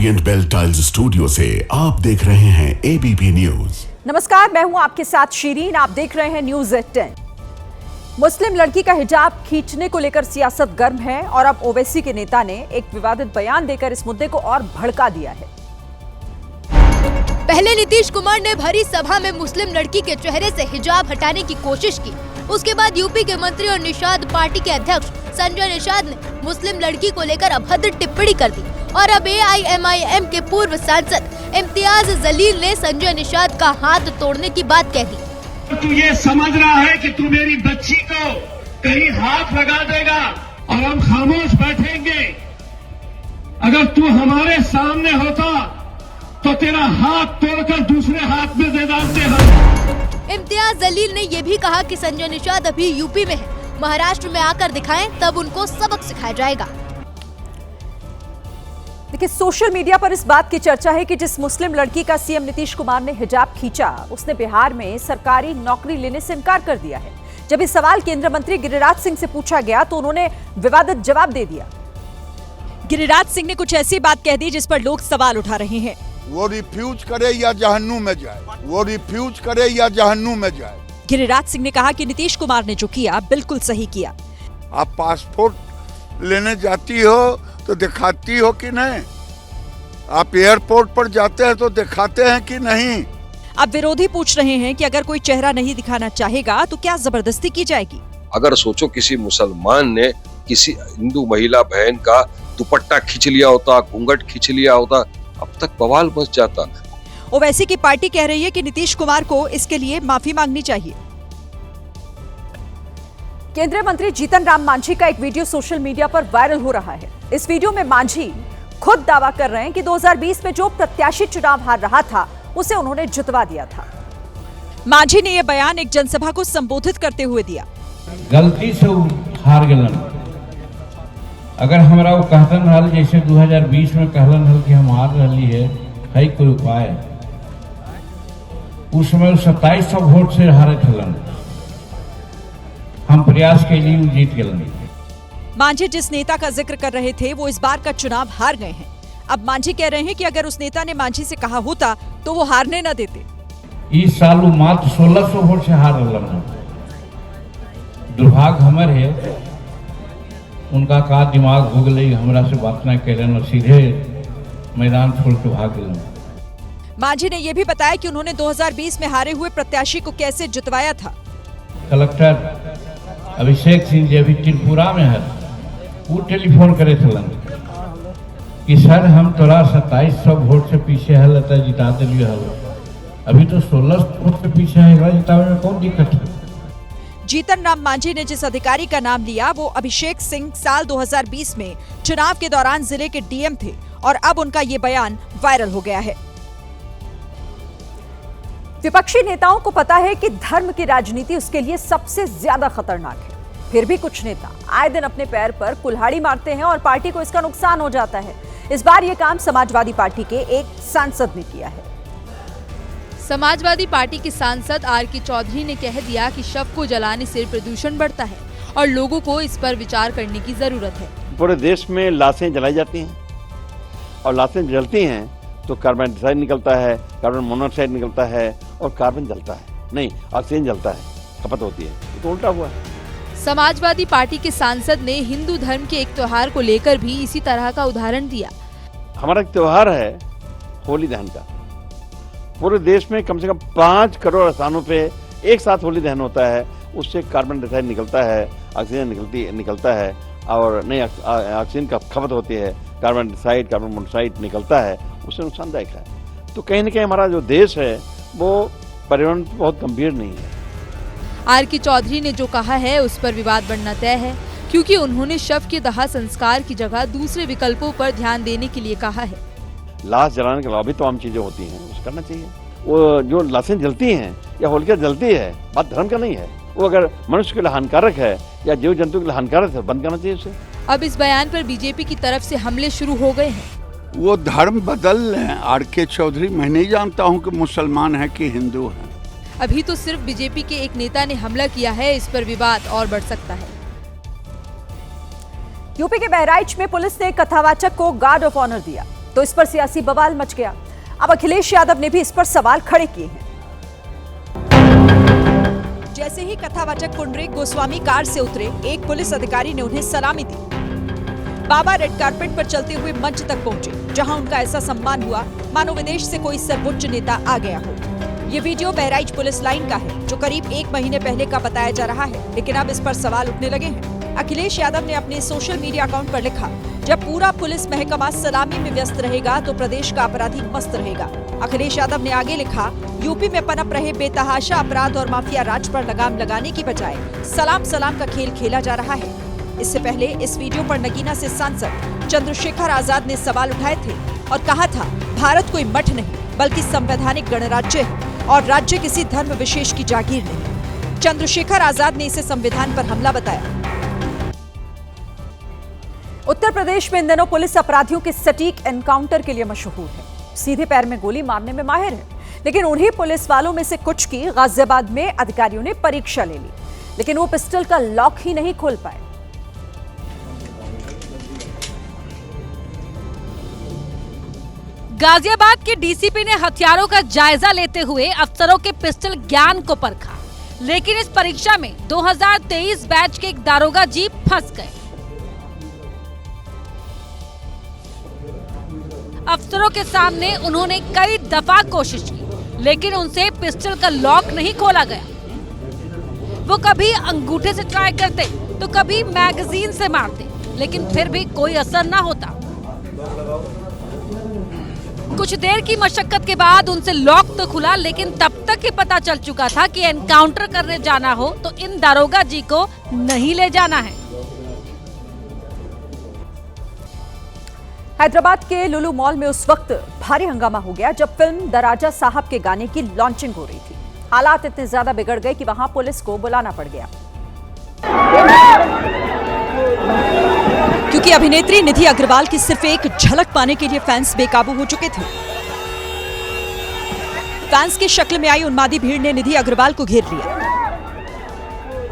Orient bell tiles studio से आप देख रहे हैं एबीपी न्यूज। नमस्कार, मैं हूं आपके साथ शीरीन। आप देख रहे हैं न्यूज 10। मुस्लिम लड़की का हिजाब खींचने को लेकर सियासत गर्म है और अब ओवैसी के नेता ने एक विवादित बयान देकर इस मुद्दे को और भड़का दिया है। पहले नीतीश कुमार ने भरी सभा में मुस्लिम लड़की के चेहरे से हिजाब हटाने की कोशिश की। उसके बाद यूपी के मंत्री और निषाद पार्टी के अध्यक्ष संजय निषाद ने मुस्लिम लड़की को लेकर अभद्र टिप्पणी कर दी और अब AIMIM के पूर्व सांसद इम्तियाज जलील ने संजय निषाद का हाथ तोड़ने की बात कह दी। तू ये समझ रहा है कि तू मेरी बच्ची को कहीं हाथ लगा देगा और हम खामोश बैठेंगे? अगर तू हमारे सामने होता तो तेरा हाथ तोड़कर दूसरे हाथ में दे डालते हम। इम्तियाज जलील ने यह भी कहा कि संजय निषाद अभी यूपी में है, महाराष्ट्र में आकर दिखाएं, तब उनको सबक सिखाया जाएगा। देखिए, सोशल मीडिया पर इस बात की चर्चा है कि जिस मुस्लिम लड़की का सीएम नीतीश कुमार ने हिजाब खींचा, उसने बिहार में सरकारी नौकरी लेने से इनकार कर दिया है। जब इस सवाल केंद्रीय मंत्री गिरिराज सिंह से पूछा गया तो उन्होंने विवादित जवाब दे दिया। गिरिराज सिंह ने कुछ ऐसी बात कह दी जिस पर लोग सवाल उठा रहे हैं। वो रिफ्यूज करे या जहन्नुम में जाए, वो रिफ्यूज करे या जहन्नुम में जाए। गिरिराज सिंह ने कहा कि नीतीश कुमार ने जो किया बिल्कुल सही किया। आप पासपोर्ट लेने जाती हो तो दिखाती हो कि नहीं? आप एयरपोर्ट पर जाते हैं तो दिखाते हैं कि नहीं? अब विरोधी पूछ रहे हैं कि अगर कोई चेहरा नहीं दिखाना चाहेगा तो क्या जबरदस्ती की जाएगी? अगर सोचो किसी मुसलमान ने किसी हिंदू महिला बहन का दुपट्टा खींच लिया होता, घूंघट खींच लिया होता, अब तक बवाल मच जाता। ओवैसी की पार्टी कह रही है कि नीतीश कुमार को इसके लिए माफी मांगनी चाहिए। केंद्रीय मंत्री जीतन राम मांझी का एक वीडियो सोशल मीडिया पर वायरल हो रहा है। इस वीडियो में मांझी खुद दावा कर रहे हैं कि 2020 में जो प्रत्याशी चुनाव हार रहा था उसे उन्होंने जितवा दिया था। मांझी ने यह बयान एक जनसभा को संबोधित करते हुए दिया। गलती से हार गलन, अगर हमरा वो कहतन हल जैसे 2020 में कहलन हल कि हम हार रही है कोई उपाय, उस समय 2700 वोट से हारे थलन, हम प्रयास के लिए जीत गए। मांझी जिस नेता का जिक्र कर रहे थे वो इस बार का चुनाव हार गए हैं। अब मांझी कह रहे हैं कि अगर उस नेता ने मांझी से कहा होता तो वो हारने न देते। इस साल वो मात्र 1600 वोट से हार रहा। दुर्भाग्य हमर है, उनका का दिमाग हो गई, हमरा से बात न करें और सीधे मैदान छोड़ के भाग गए। मांझी ने यह भी बताया कि उन्होंने 2020 में हारे हुए प्रत्याशी को कैसे जितवाया था। कलेक्टर अभिषेक सिंह जी अभी त्रिपुरा में है, वो टेलीफोन करे थलन कि सर हम तोरा 2700 वोट से पीछे है, लता जिता दिलियो है, अभी तो 1600 वोट से पीछे है, जितावे में कौन दिक्कत है? जीतन राम मांझी ने जिस अधिकारी का नाम लिया वो अभिषेक सिंह साल 2020 में चुनाव के दौरान जिले के डीएम थे और अब उनका ये बयान वायरल हो गया है। विपक्षी नेताओं को पता है कि धर्म की राजनीति उसके लिए सबसे ज्यादा खतरनाक है, फिर भी कुछ नेता आए दिन अपने पैर पर कुल्हाड़ी मारते हैं और पार्टी को इसका नुकसान हो जाता है। इस बार यह काम समाजवादी पार्टी के एक सांसद ने किया है। समाजवादी पार्टी के सांसद RK चौधरी ने कह दिया कि शव को जलाने से प्रदूषण बढ़ता है और लोगों को इस पर विचार करने की जरूरत है। पूरे देश में लाशें जलाई जाती हैं और लाशें जलती हैं तो कार्बन डाइऑक्साइड निकलता है, कार्बन मोनोऑक्साइड निकलता है और कार्बन जलता है, नहीं ऑक्सीजन जलता है, खपत होती है, तो उल्टा हुआ है। समाजवादी पार्टी के सांसद ने हिंदू धर्म के एक त्योहार को लेकर भी इसी तरह का उदाहरण दिया। हमारा एक त्योहार है होली दहन का, पूरे देश में कम से कम 5 करोड़ स्थानों पे एक साथ होली दहन होता है, उससे कार्बन डाइऑक्साइड निकलता है, ऑक्सीजन निकलता है और नई ऑक्सीजन का खपत होती है, कार्बन डाइऑक्साइड कार्बन मोनोऑक्साइड निकलता है, उससे नुकसानदायक है। तो कहीं न कहीं हमारा जो देश है वो पर्यावरण बहुत गंभीर नहीं है। RK चौधरी ने जो कहा है उस पर विवाद बढ़ना तय है, क्योंकि उन्होंने शव के दाह संस्कार की जगह दूसरे विकल्पों पर ध्यान देने के लिए कहा है। लाश जलाने के अलावा भी तमाम चीजें होती हैं, उसे करना चाहिए। वो जो लाशें जलती हैं या होलिका जलती है, बात धर्म का नहीं है, वो अगर मनुष्य के लिए हानिकारक है या जीव जंतु के लिए हानिकारक है, बंद करना चाहिए उसे। अब इस बयान पर बीजेपी की तरफ से हमले शुरू हो गए हैं। वो धर्म बदल लें RK चौधरी, मैं नहीं जानता हूँ कि मुसलमान है कि हिंदू है। अभी तो सिर्फ बीजेपी के एक नेता ने हमला किया है, इस पर विवाद और बढ़ सकता है। यूपी के बहराइच में पुलिस ने कथावाचक को गार्ड ऑफ ऑनर दिया। तो इस पर सियासी बवाल मच गया। अब अखिलेश यादव ने भी इस पर सवाल खड़े किए हैं। जैसे ही कथावाचक पुंडरीक गोस्वामी कार से उतरे, एक पुलिस अधिकारी ने उन्हें सलामी दी। बाबा रेड कारपेट पर चलते हुए मंच तक पहुंचे, जहां उनका ऐसा सम्मान हुआ मानो विदेश से कोई सर्वोच्च नेता आ गया हो। ये वीडियो बहराइच पुलिस लाइन का है, जो करीब 1 महीने पहले का बताया जा रहा है, लेकिन अब इस पर सवाल उठने लगे हैं। अखिलेश यादव ने अपने सोशल मीडिया अकाउंट पर लिखा, जब पूरा पुलिस महकमा सलामी में व्यस्त रहेगा तो प्रदेश का अपराधी मस्त रहेगा। अखिलेश यादव ने आगे लिखा, यूपी में पनप रहे बेतहाशा अपराध और माफिया राज पर लगाम लगाने की बजाय सलाम सलाम का खेल खेला जा रहा है। इससे पहले इस वीडियो पर नगीना से सांसद चंद्रशेखर आजाद ने सवाल उठाए थे और कहा था, भारत कोई मठ नहीं बल्कि संवैधानिक गणराज्य है और राज्य किसी धर्म विशेष की जागीर नहीं। चंद्रशेखर आजाद ने इसे संविधान पर हमला बताया। उत्तर प्रदेश में इन दिनों पुलिस अपराधियों के सटीक एनकाउंटर के लिए मशहूर है। सीधे पैर में गोली मारने में माहिर है, लेकिन उन्हीं पुलिस वालों में से कुछ की गाजियाबाद में अधिकारियों ने परीक्षा ले ली, लेकिन वो पिस्टल का लॉक ही नहीं खोल पाए। गाजियाबाद के डीसीपी ने हथियारों का जायजा लेते हुए अफसरों के पिस्टल ज्ञान को परखा, लेकिन इस परीक्षा में 2023 बैच के एक दारोगा जी फंस गए। अफसरों के सामने उन्होंने कई दफा कोशिश की, लेकिन उनसे पिस्टल का लॉक नहीं खोला गया। वो कभी अंगूठे से ट्राई करते तो कभी मैगजीन से मारते, लेकिन फिर भी कोई असर ना होता। कुछ देर की मशक्कत के बाद उनसे लॉक तो खुला, लेकिन तब तक ही पता चल चुका था कि एनकाउंटर करने जाना हो तो इन दारोगा जी को नहीं ले जाना है। हैदराबाद के लुलु मॉल में उस वक्त भारी हंगामा हो गया जब फिल्म द राजा साहब के गाने की लॉन्चिंग हो रही थी। हालात इतने ज्यादा बिगड़ गए कि वहां पुलिस को बुलाना पड़ गया, क्योंकि अभिनेत्री निधि अग्रवाल की सिर्फ एक झलक पाने के लिए फैंस बेकाबू हो चुके थे। फैंस की शक्ल में आई उन्मादी भीड़ ने निधि अग्रवाल को घेर लिया।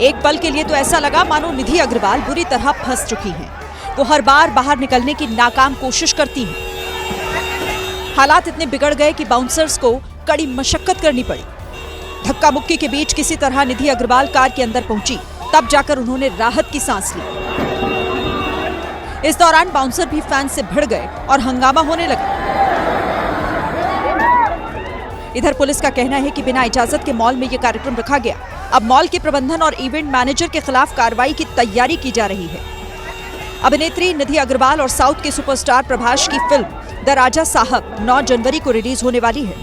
एक पल के लिए तो ऐसा लगा मानो निधि अग्रवाल बुरी तरह फंस चुकी हैं। वो हर बार बाहर निकलने की नाकाम कोशिश करती हैं। हालात इतने बिगड़ गए कि बाउंसर्स को कड़ी मशक्कत करनी पड़ी। धक्का मुक्की के बीच किसी तरह निधि अग्रवाल कार के अंदर पहुंची, तब जाकर उन्होंने राहत की सांस ली। इस दौरान बाउंसर भी फैन से भिड़ गए और हंगामा होने लगा। इधर पुलिस का कहना है कि बिना इजाजत के मॉल में यह कार्यक्रम रखा गया। अब मॉल के प्रबंधन और इवेंट मैनेजर के खिलाफ कार्रवाई की तैयारी की जा रही है। अभिनेत्री निधि अग्रवाल और साउथ के सुपरस्टार प्रभास की फिल्म द राजा साहब 9 जनवरी को रिलीज होने वाली है।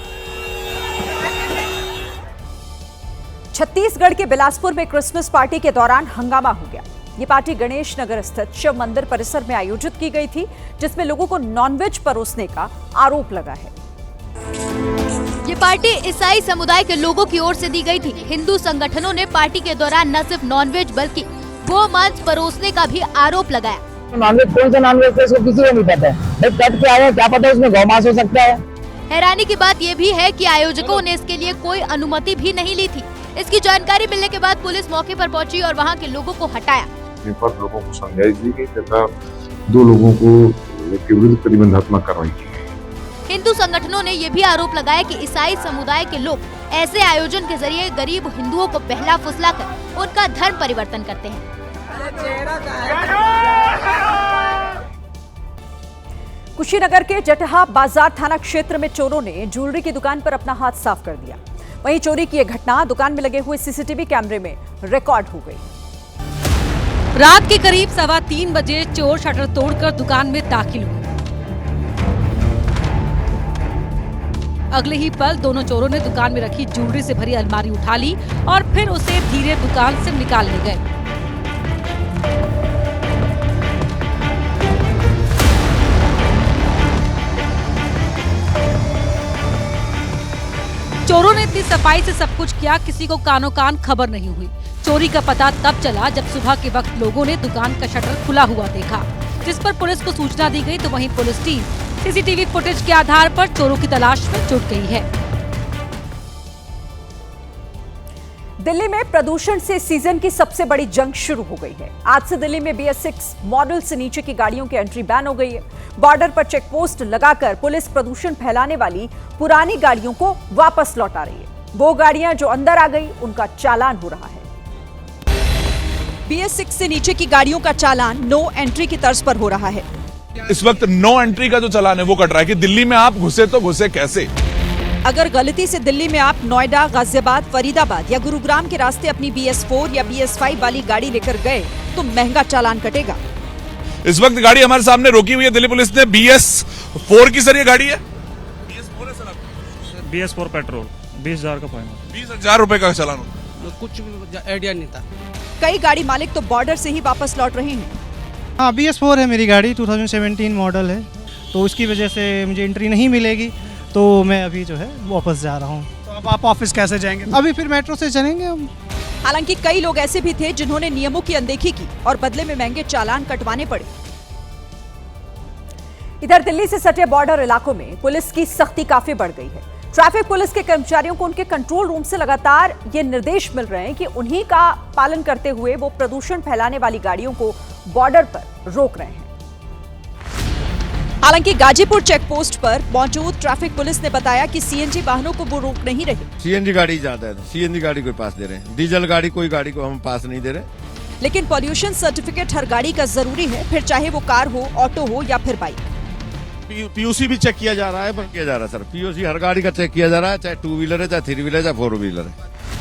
छत्तीसगढ़ के बिलासपुर में क्रिसमस पार्टी के दौरान हंगामा हो गया। ये पार्टी गणेश नगर स्थित शिव मंदिर परिसर में आयोजित की गई थी, जिसमें लोगों को नॉनवेज परोसने का आरोप लगा है। ये पार्टी ईसाई समुदाय के लोगों की ओर से दी गई थी। हिंदू संगठनों ने पार्टी के दौरान न सिर्फ नॉनवेज बल्कि गोमांस परोसने का भी आरोप लगाया। नॉनवेज कौन सा नॉनवेज है इसको किसी को नहीं पता है। कट के आया क्या पता उसमें गौमांस हो सकता है। हैरानी की बात ये भी है कि आयोजकों ने इसके लिए कोई अनुमति भी नहीं ली थी। इसकी जानकारी मिलने के बाद पुलिस मौके पर पहुंची और वहां के लोगों को हटाया। पर लोगों को समझाइश दी गई तथा 2 लोगों को के विरुद्ध प्रतिबंधात्मक कार्रवाई की गई। हिंदू संगठनों ने यह भी आरोप लगाया कि ईसाई समुदाय के लोग ऐसे आयोजन के जरिए गरीब हिंदुओं को बहला फुसलाकर उनका धर्म परिवर्तन करते हैं। कुशीनगर के जटहा बाजार थाना क्षेत्र में चोरों ने ज्वेलरी की दुकान पर अपना हाथ साफ कर दिया। वहीं चोरी की यह घटना दुकान में लगे हुए सीसीटीवी कैमरे में रिकॉर्ड हो गई। रात के करीब 3:15 बजे चोर शटर तोड़कर दुकान में दाखिल हुए। अगले ही पल दोनों चोरों ने दुकान में रखी ज्वेलरी से भरी अलमारी उठा ली और फिर उसे धीरे दुकान से निकाल ले गए। चोरों ने इतनी सफाई से सब कुछ किया, किसी को कानो कान खबर नहीं हुई। चोरी का पता तब चला जब सुबह के वक्त लोगों ने दुकान का शटर खुला हुआ देखा, जिस पर पुलिस को सूचना दी गई। तो वहीं पुलिस टीम सीसीटीवी फुटेज के आधार पर चोरों की तलाश में जुट गई है। दिल्ली में प्रदूषण से सीजन की सबसे बड़ी जंग शुरू हो गई है। आज से दिल्ली में BS6 मॉडल से नीचे की गाड़ियों की एंट्री बैन हो गई है। बॉर्डर पर चेक पोस्ट लगाकर पुलिस प्रदूषण फैलाने वाली पुरानी गाड़ियों को वापस लौटा रही है। वो गाड़ियां जो अंदर आ गई उनका चालान हो रहा है। BS6 से नीचे की गाड़ियों का चालान नो एंट्री की तर्ज पर हो रहा है। इस वक्त नो एंट्री का जो चालान है वो कट रहा है कि दिल्ली में आप घुसे तो घुसे कैसे। अगर गलती से दिल्ली में आप नोएडा, गाजियाबाद, फरीदाबाद या गुरुग्राम के रास्ते अपनी BS4 या BS5 वाली गाड़ी लेकर गए तो महंगा चालान कटेगा। इस वक्त गाड़ी हमारे सामने रोकी हुई है दिल्ली पुलिस ने। BS4 की सर ये गाड़ी है। BS4 है सर आपकी? BS4 पेट्रोल 20,000 का फाइन। 20,000 रुपए का चालान होता। कुछ आइडिया नहीं था। कई गाड़ी मालिक तो बॉर्डर से ही वापस लौट रहे हैं। हाँ, BS4 है मेरी गाड़ी, 2017 मॉडल है, तो उसकी वजह से मुझे एंट्री नहीं मिलेगी, तो मैं अभी जो है वापस जा रहा हूँ। तो अब आप ऑफिस कैसे जाएंगे? अभी फिर मेट्रो से चलेंगे हम। हालांकि कई लोग ऐसे भी थे जिन्होंने नियमों की अनदेखी की और बदले में महंगे चालान कटवाने पड़े। इधर दिल्ली से सटे बॉर्डर इलाकों में पुलिस की सख्ती काफी बढ़ गई है। ट्रैफिक पुलिस के कर्मचारियों को उनके कंट्रोल रूम से लगातार ये निर्देश मिल रहे हैं कि उन्हीं का पालन करते हुए वो प्रदूषण फैलाने वाली गाड़ियों को बॉर्डर पर रोक रहे हैं। हालांकि गाजीपुर चेक पोस्ट पर मौजूद ट्रैफिक पुलिस ने बताया कि CNG वाहनों को वो रोक नहीं रहे। CNG गाड़ी ज्यादा है, CNG गाड़ी को पास दे रहे हैं, डीजल गाड़ी कोई गाड़ी को हम पास नहीं दे रहे। लेकिन पॉल्यूशन सर्टिफिकेट हर गाड़ी का जरूरी है, फिर चाहे वो कार हो, ऑटो हो या फिर बाइक। PUC भी चेक किया जा रहा है, किया जा रहा है सर। PUC हर गाड़ी का चेक किया जा रहा है, चाहे 2 व्हीलर है, चाहे 3 व्हीलर है, चाहे 4 व्हीलर है।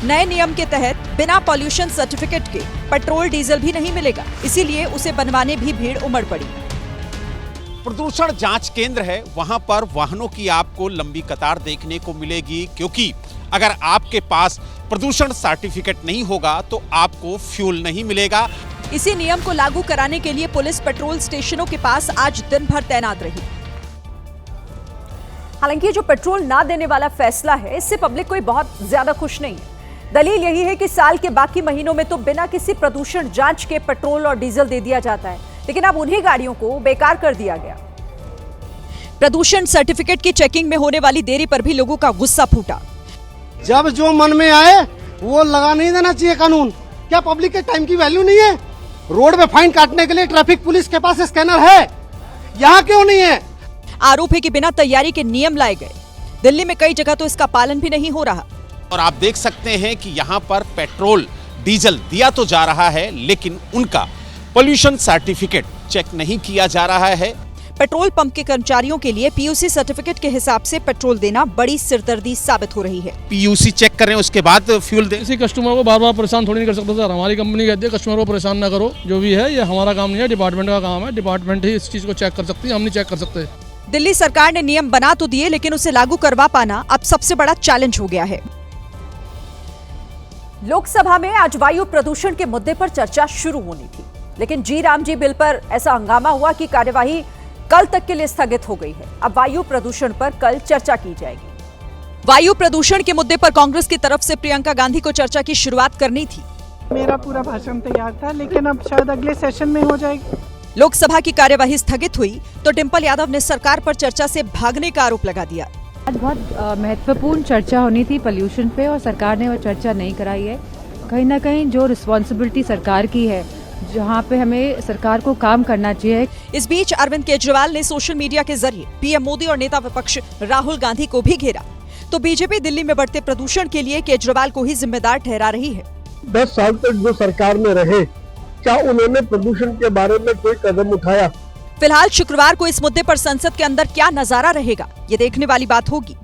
नए नियम के तहत बिना पॉल्यूशन सर्टिफिकेट के पेट्रोल डीजल भी नहीं मिलेगा, इसीलिए उसे बनवाने भी भीड़ उमड़ पड़ी। प्रदूषण जांच केंद्र है, वहां पर वाहनों की आपको लंबी कतार देखने को मिलेगी, क्योंकि अगर आपके पास प्रदूषण सर्टिफिकेट नहीं होगा तो आपको फ्यूल नहीं मिलेगा। इसी नियम को लागू कराने के लिए पुलिस पेट्रोल स्टेशनों के पास आज दिन भर तैनात रही। हालांकि जो पेट्रोल ना देने वाला फैसला है, इससे पब्लिक कोई बहुत ज्यादा खुश नहीं है। दलील यही है कि साल के बाकी महीनों में तो बिना किसी प्रदूषण जांच के पेट्रोल और डीजल दे दिया जाता है, लेकिन अब उन्हीं गाड़ियों को बेकार कर दिया गया। प्रदूषण सर्टिफिकेट की चेकिंग में होने वाली देरी पर भी लोगों का गुस्सा फूटा। जब जो मन में आए वो लगा नहीं देना चाहिए कानून। क्या पब्लिक के टाइम की वैल्यू नहीं है? रोड पे फाइन काटने के लिए ट्रैफिक पुलिस के पास स्कैनर है, यहाँ क्यों नहीं है? आरोप है कि बिना तैयारी के नियम लाए गए। दिल्ली में कई जगह तो इसका पालन भी नहीं हो रहा। और आप देख सकते हैं कि यहाँ पर पेट्रोल डीजल दिया तो जा रहा है, लेकिन उनका पॉल्यूशन सर्टिफिकेट चेक नहीं किया जा रहा है। पेट्रोल पंप के कर्मचारियों के लिए PUC सर्टिफिकेट के हिसाब से पेट्रोल देना बड़ी सिरदर्दी साबित हो रही है। PUC चेक करें, उसके बाद फ्यूल दें। किसी कस्टमर को बार बार परेशान थोड़ी नहीं कर सकते सर। हमारी कंपनी कहती है कस्टमर को परेशान ना करो, जो भी है ये हमारा काम नहीं है, डिपार्टमेंट का काम है। डिपार्टमेंट ही इस चीज को चेक कर सकती है, हम नहीं चेक कर सकते। दिल्ली सरकार ने नियम बना तो दिए, लेकिन उसे लागू करवा पाना अब सबसे बड़ा चैलेंज हो गया है। लोकसभा में आज वायु प्रदूषण के मुद्दे पर चर्चा शुरू होनी थी, लेकिन G-Ram जी बिल पर ऐसा हंगामा हुआ कि कार्यवाही कल तक के लिए स्थगित हो गई है। अब वायु प्रदूषण पर कल चर्चा की जाएगी। वायु प्रदूषण के मुद्दे पर कांग्रेस की तरफ से प्रियंका गांधी को चर्चा की शुरुआत करनी थी। मेरा पूरा भाषण तैयार था, लेकिन अब शायद अगले सेशन में हो जाएगी। लोकसभा की कार्यवाही स्थगित हुई तो डिंपल यादव ने सरकार पर चर्चा से भागने का आरोप लगा दिया। आज बहुत महत्वपूर्ण चर्चा होनी थी पोल्यूशन पे, और सरकार ने वो चर्चा नहीं कराई है। कहीं ना कहीं जो रिस्पॉन्सिबिलिटी सरकार की है, जहां पे हमें सरकार को काम करना चाहिए। इस बीच अरविंद केजरीवाल ने सोशल मीडिया के जरिए PM मोदी और नेता विपक्ष राहुल गांधी को भी घेरा। तो बीजेपी दिल्ली में बढ़ते प्रदूषण के लिए केजरीवाल को ही जिम्मेदार ठहरा रही है। 10 साल तक जो सरकार में रहे, क्या उन्होंने प्रदूषण के बारे में कोई कदम उठाया? फिलहाल शुक्रवार को इस मुद्दे पर संसद के अंदर क्या नजारा रहेगा, ये देखने वाली बात होगी।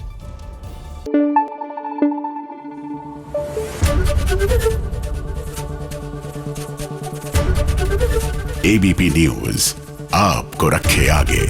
ABP न्यूज आपको रखे आगे।